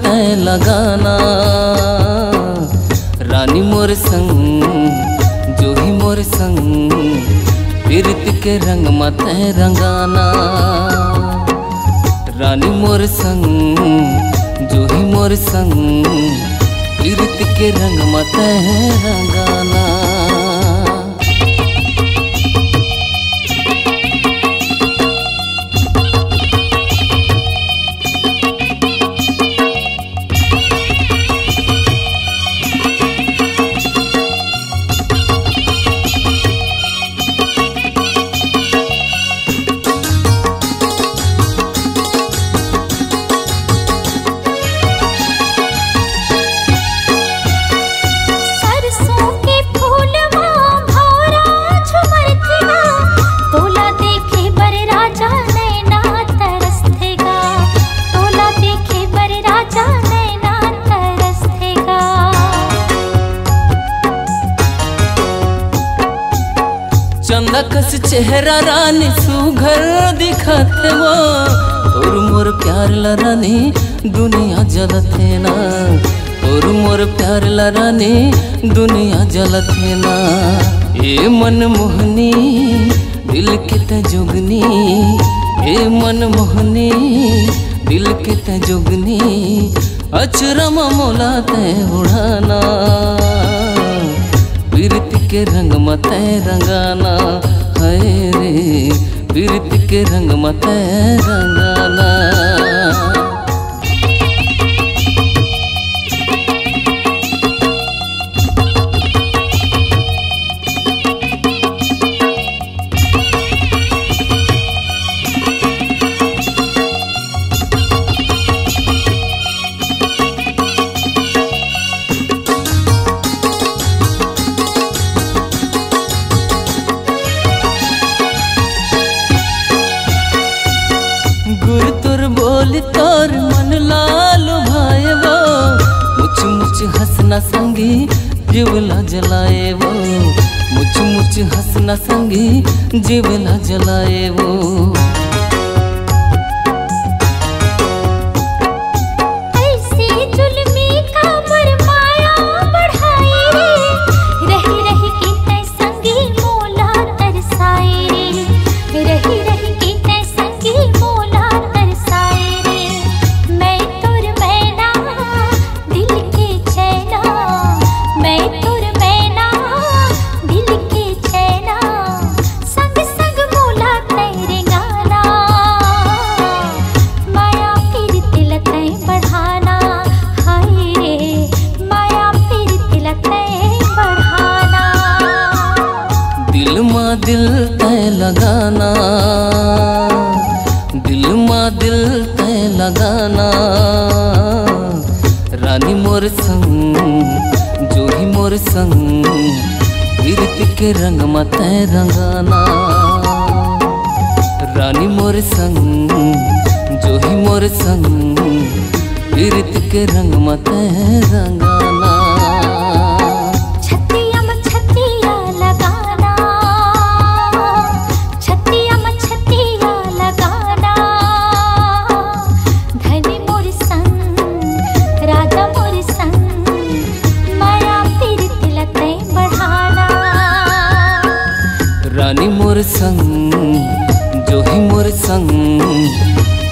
तय लगाना। रानी मोर संग जो ही मोर संग प्रीत के रंग मत रंगाना। रानी मोर संग जो ही मोर संग प्रीत के रंग मत रंगाना। चंदा कस चेहरा रानी सुघर दिखते वो तोर मोर प्यार ला रानी दुनिया जलते ना। तोर मोर प्यार ला रानी दुनिया जलते ना। ए मन मोहनी दिल के ते जोगनी, ए मन मोहनी दिल के ते जोगनी अचरम मोला ते उड़ाना। प्रीत के रंग मत रंगाना है रे, प्रीत के रंग मत रंगाना। गुर तुर बोल तोर मन लाल भाए वो मुछ मुछ हंसना संगी जीवला जलाए वो। मुछ मुछ हंसना संगी जीवला जलाए वो। दिल तय लगाना, दिल माँ दिल तय लगाना। रानी मोर संग जो ही मोर संग प्रीत के रंग मत रंगाना। रानी मोर संग जो ही मोर संग प्रीत के रंग मत रंगाना। रानी मोर संग जो ही मोर संग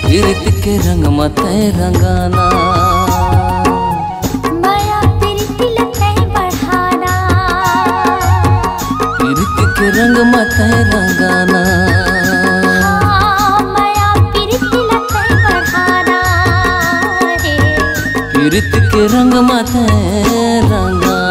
प्रीत के रंग मत रंगाना। माया प्रीत लतै बढ़ाना, प्रीत के रंग मत रंगाना। माया प्रीत लतै बढ़ाना रे, प्रीत के रंग मत रंगाना।